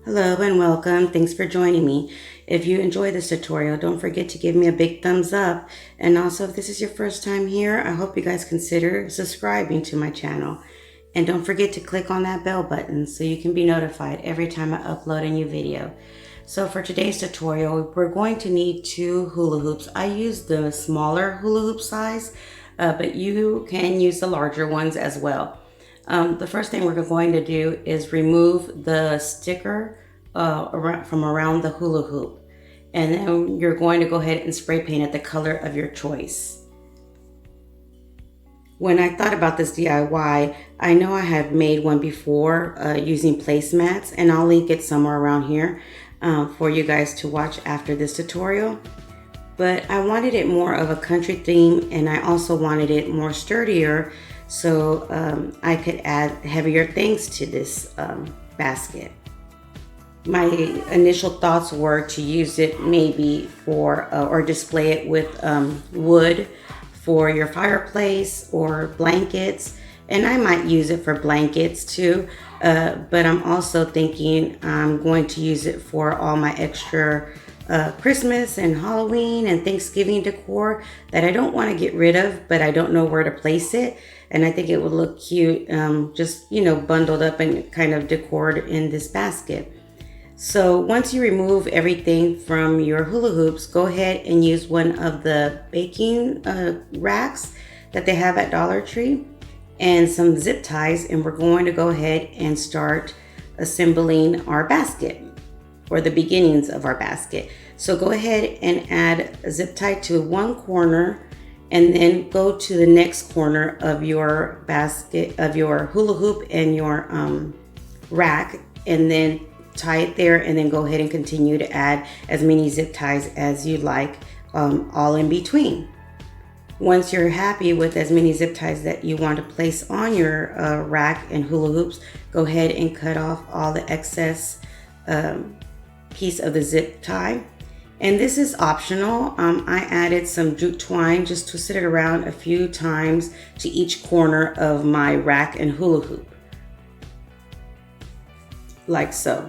Hello and welcome. Thanks for joining me. If you enjoy this tutorial, don't forget to give me a big thumbs up. And also, if this is your first time here, I hope you guys consider subscribing to my channel. And don't forget to click on that bell button so you can be notified every time I upload a new video. So for today's tutorial, we're going to need 2 hula hoops. I use the smaller hula hoop size, but you can use the larger ones as well. The first thing we're going to do is remove the sticker from around the hula hoop. And then you're going to go ahead and spray paint it the color of your choice. When I thought about this DIY, I know I have made one before using placemats, and I'll link it somewhere around here for you guys to watch after this tutorial. But I wanted it more of a country theme, and I also wanted it more sturdier, so I could add heavier things to this basket. My initial thoughts were to use it maybe for or display it with wood for your fireplace or blankets, and I might use it for blankets too, but I'm also thinking I'm going to use it for all my extra Christmas and Halloween and Thanksgiving decor that I don't want to get rid of, but I don't know where to place it. And I think it would look cute, just, bundled up and kind of decored in this basket. So once you remove everything from your hula hoops, go ahead and use one of the baking racks that they have at Dollar Tree and some zip ties, and we're going to go ahead and start assembling our basket, or the beginnings of our basket. So go ahead and add a zip tie to one corner, and then go to the next corner of your basket, of your hula hoop and your rack, and then tie it there, and then go ahead and continue to add as many zip ties as you like, all in between. Once you're happy with as many zip ties that you want to place on your rack and hula hoops, go ahead and cut off all the excess piece of the zip tie. And this is optional. I added some jute twine, just twisted it around a few times to each corner of my rack and hula hoop, like so.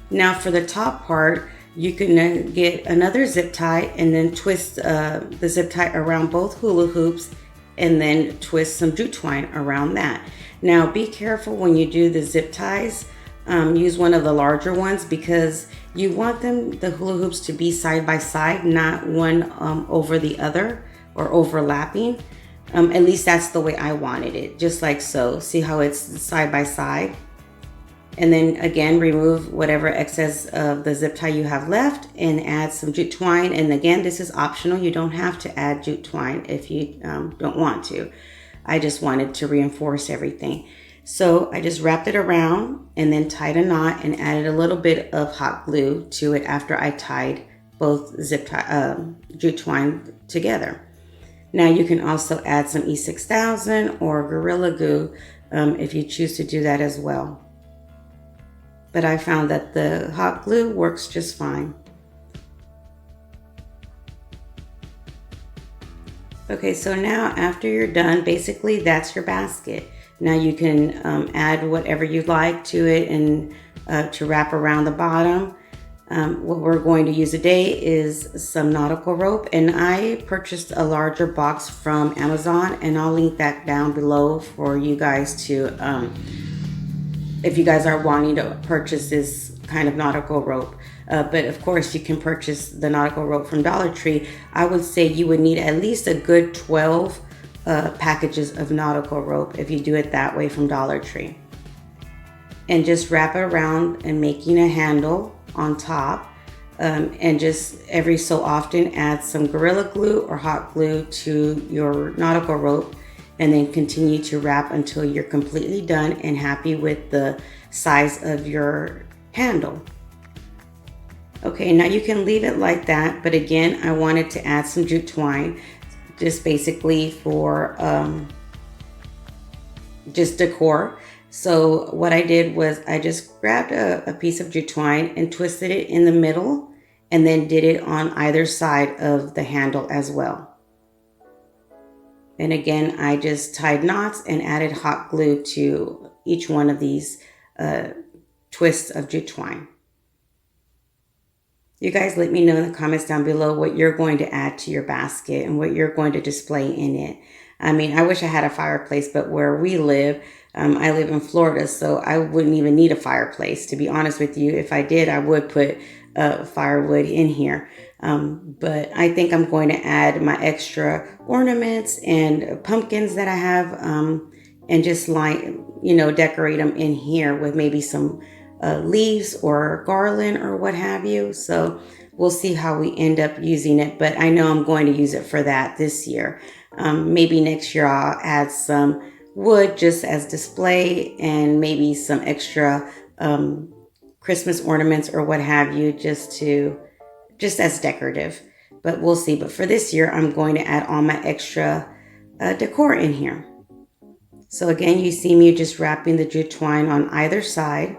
Now for the top part, you can get another zip tie and then twist the zip tie around both hula hoops, and then twist some jute twine around that. Now be careful when you do the zip ties. Use one of the larger ones, because you want the hula hoops to be side by side, not one over the other or overlapping. At least that's the way I wanted it, just like so. See how it's side by side? And then again, remove whatever excess of the zip tie you have left and add some jute twine. And again, this is optional. You don't have to add jute twine if you don't want to. I just wanted to reinforce everything. So I just wrapped it around and then tied a knot and added a little bit of hot glue to it after I tied both jute twine together. Now you can also add some E6000 or Gorilla Glue if you choose to do that as well. But I found that the hot glue works just fine. Okay, so now after you're done, basically that's your basket. Now you can add whatever you'd like to it and to wrap around the bottom. What we're going to use today is some nautical rope, and I purchased a larger box from Amazon, and I'll link that down below for you guys to, if you guys are wanting to purchase this kind of nautical rope. But of course you can purchase the nautical rope from Dollar Tree. I would say you would need at least a good 12 packages of nautical rope if you do it that way from Dollar Tree. And just wrap it around and making a handle on top, and just every so often add some Gorilla Glue or hot glue to your nautical rope, and then continue to wrap until you're completely done and happy with the size of your handle. Okay, now you can leave it like that, but again, I wanted to add some jute twine, just basically for just decor. So what I did was I just grabbed a piece of jute twine and twisted it in the middle, and then did it on either side of the handle as well. And again, I just tied knots and added hot glue to each one of these twists of jute twine. You guys let me know in the comments down below what you're going to add to your basket and what you're going to display in it. I mean, I wish I had a fireplace, but where we live, I live in Florida, so I wouldn't even need a fireplace. To be honest with you, if I did, I would put firewood in here. But I think I'm going to add my extra ornaments and pumpkins that I have, and just decorate them in here with maybe some leaves or garland or what have you. So we'll see how we end up using it, but I know I'm going to use it for that this year. Maybe next year I'll add some wood just as display and maybe some extra Christmas ornaments or what have you, just as decorative. But we'll see. But for this year, I'm going to add all my extra decor in here. So again, you see me just wrapping the jute twine on either side.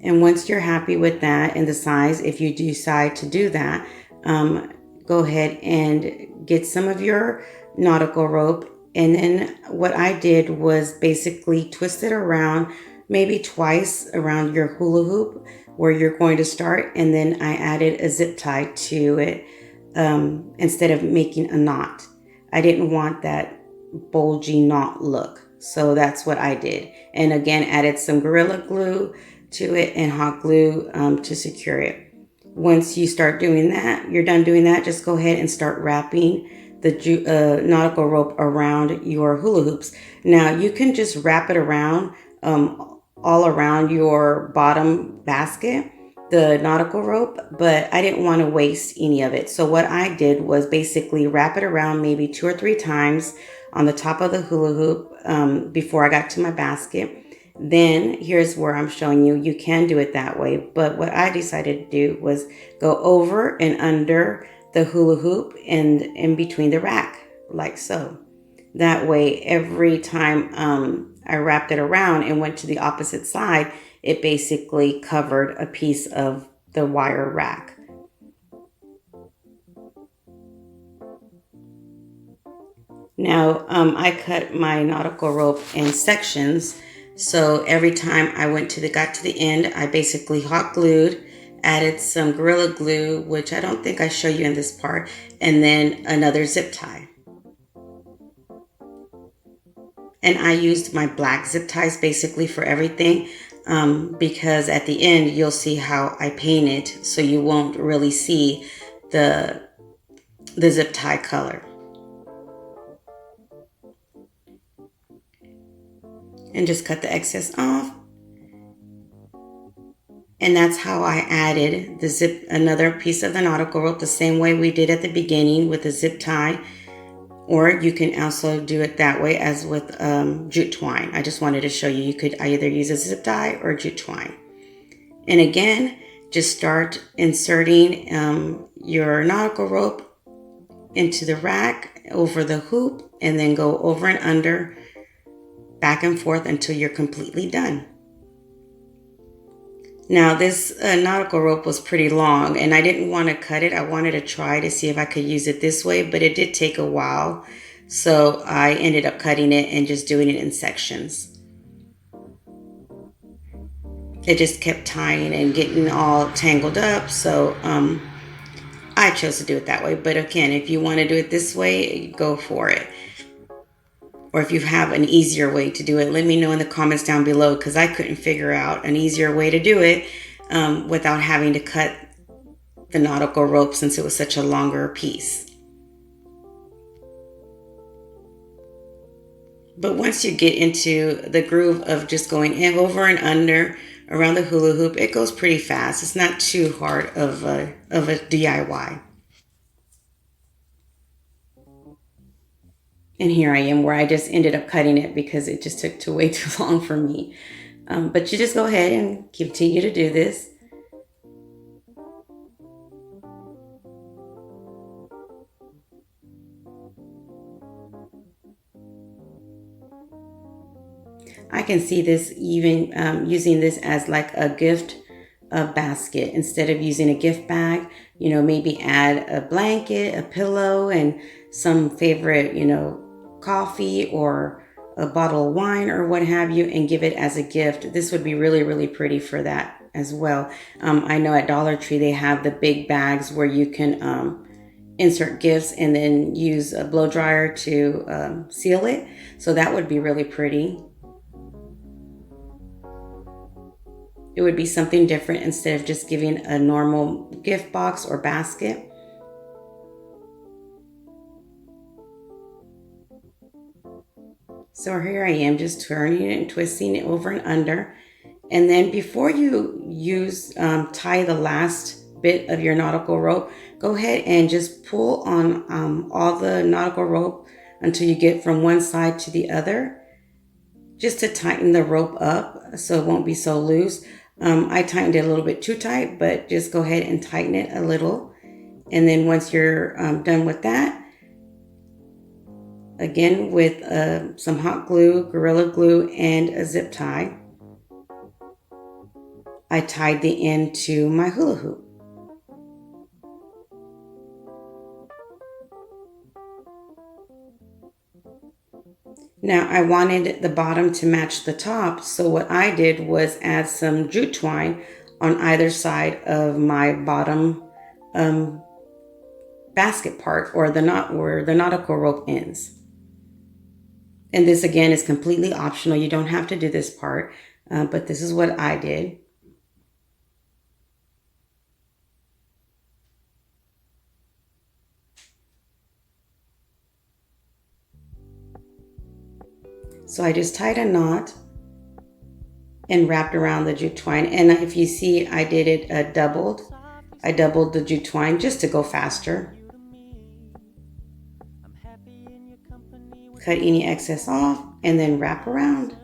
And once you're happy with that and the size, if you decide to do that, go ahead and get some of your nautical rope. And then what I did was basically twist it around maybe twice around your hula hoop where you're going to start. And then I added a zip tie to it instead of making a knot. I didn't want that bulgy knot look. So that's what I did. And again, added some Gorilla Glue to it and hot glue to secure it. Once you start doing that, you're done doing that, just go ahead and start wrapping the nautical rope around your hula hoops. Now you can just wrap it around all around your bottom basket, the nautical rope, but I didn't want to waste any of it. So what I did was basically wrap it around maybe 2 or 3 times on the top of the hula hoop before I got to my basket. Then here's where I'm showing you, you can do it that way. But what I decided to do was go over and under the hula hoop and in between the rack, like so. That way, every time I wrapped it around and went to the opposite side, it basically covered a piece of the wire rack. Now, I cut my nautical rope in sections. So every time I got to the end, I basically hot glued, added some Gorilla Glue, which I don't think I show you in this part, and then another zip tie. And I used my black zip ties basically for everything because at the end you'll see how I painted, so you won't really see the zip tie color. And just cut the excess off. And that's how I added another piece of the nautical rope the same way we did at the beginning with the zip tie. Or you can also do it that way as with jute twine. I just wanted to show you, you could either use a zip tie or jute twine. And again, just start inserting your nautical rope into the rack over the hoop and then go over and under, back and forth until you're completely done. Now this nautical rope was pretty long and I didn't want to cut it. I wanted to try to see if I could use it this way, but it did take a while. So I ended up cutting it and just doing it in sections. It just kept tying and getting all tangled up. So I chose to do it that way. But again, if you want to do it this way, go for it. Or if you have an easier way to do it, let me know in the comments down below, because I couldn't figure out an easier way to do it without having to cut the nautical rope since it was such a longer piece. But once you get into the groove of just going over and under around the hula hoop, it goes pretty fast. It's not too hard of a DIY. And here I am where I just ended up cutting it because it just took way too long for me. But you just go ahead and continue to do this. I can see this even using this as like a gift basket instead of using a gift bag. You know, maybe add a blanket, a pillow, and some favorite, coffee or a bottle of wine or what have you and give it as a gift. This would be really, really pretty for that as well. I know at Dollar Tree they have the big bags where you can insert gifts and then use a blow dryer to seal it. So that would be really pretty. It would be something different instead of just giving a normal gift box or basket. So here I am just turning it and twisting it over and under. And then before you tie the last bit of your nautical rope, go ahead and just pull on all the nautical rope until you get from one side to the other, just to tighten the rope up so it won't be so loose. I tightened it a little bit too tight, but just go ahead and tighten it a little. And then once you're done with that, again with some hot glue, Gorilla Glue, and a zip tie, I tied the end to my hula hoop. Now I wanted the bottom to match the top, so what I did was add some jute twine on either side of my bottom basket part, or the knot where the nautical rope ends. And this again is completely optional. You don't have to do this part, but this is what I did. So I just tied a knot and wrapped around the jute twine. And if you see, I did it doubled. I doubled the jute twine just to go faster. Cut any excess off and then wrap around.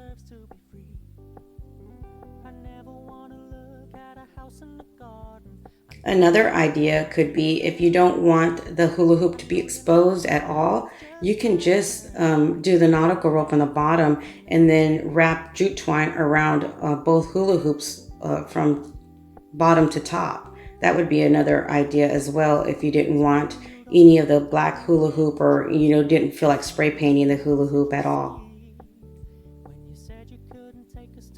Another idea could be, if you don't want the hula hoop to be exposed at all, you can just do the nautical rope on the bottom and then wrap jute twine around both hula hoops from bottom to top. That would be another idea as well if you didn't want any of the black hula hoop, or didn't feel like spray painting the hula hoop at all.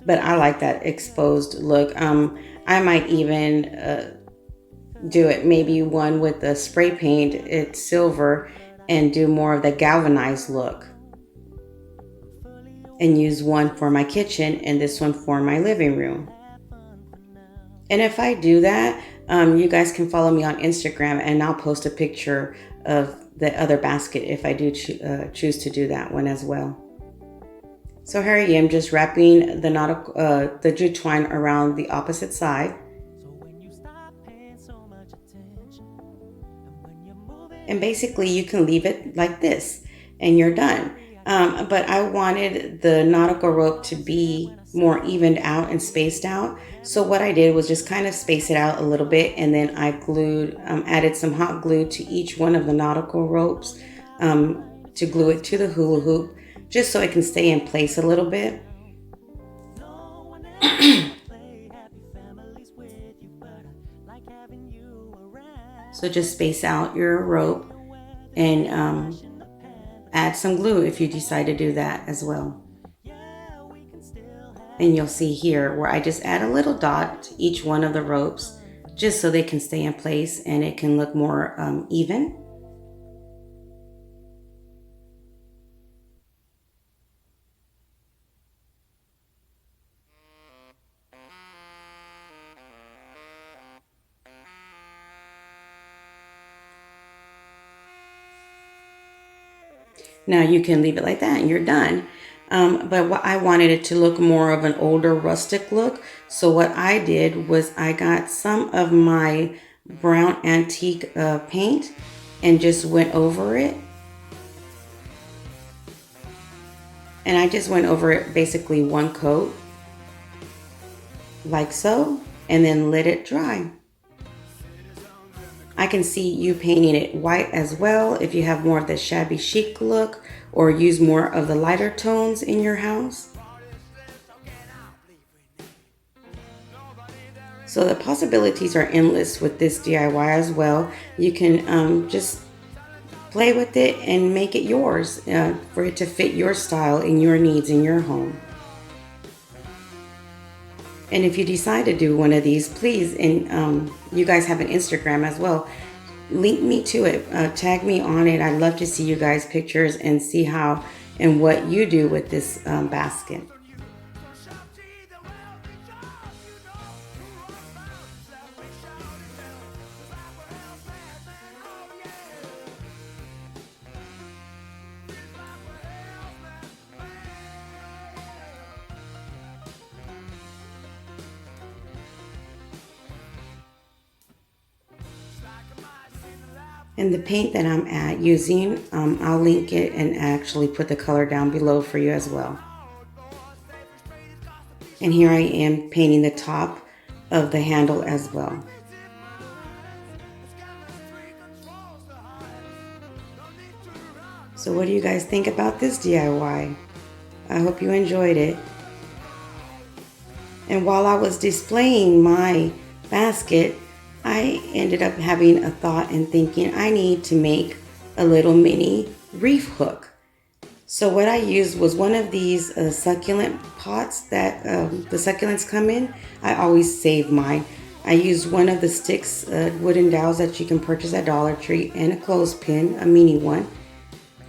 But I like that exposed look. I might even do it maybe one with the spray paint, it's silver, and do more of the galvanized look, and use one for my kitchen and this one for my living room. And if I do that, you guys can follow me on Instagram and I'll post a picture of the other basket if I do choose to do that one as well. So here I am just wrapping the jute twine around the opposite side. And basically you can leave it like this and you're done. But I wanted the nautical rope to be more evened out and spaced out. So what I did was just kind of space it out a little bit, and then I added some hot glue to each one of the nautical ropes to glue it to the hula hoop, just so it can stay in place a little bit. So just space out your rope and add some glue if you decide to do that as well. And you'll see here where I just add a little dot to each one of the ropes, just so they can stay in place and it can look more even. Now you can leave it like that and you're done. But what I wanted it to look more of an older rustic look. So what I did was I got some of my brown antique paint and just went over it. And I just went over it basically one coat, like so, and then let it dry. I can see you painting it white as well if you have more of the shabby chic look, or use more of the lighter tones in your house. So the possibilities are endless with this DIY as well. You can just play with it and make it yours for it to fit your style and your needs in your home. And if you decide to do one of these, please, and you guys have an Instagram as well, link me to it, tag me on it. I'd love to see you guys' pictures and see how and what you do with this basket. And the paint that I'm using, I'll link it and actually put the color down below for you as well. And here I am painting the top of the handle as well. So what do you guys think about this DIY? I hope you enjoyed it. And while I was displaying my basket, I ended up having a thought and thinking I need to make a little mini reef hook. So what I used was one of these succulent pots that the succulents come in. I always save mine. I used one of the sticks, wooden dowels that you can purchase at Dollar Tree, and a closepin, a mini one.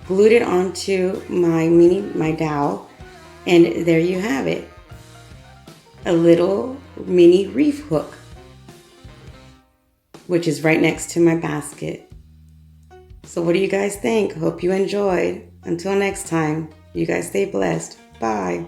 Glued it onto my dowel, and there you have it. A little mini reef hook, which is right next to my basket. So what do you guys think? Hope you enjoyed. Until next time, you guys stay blessed. Bye.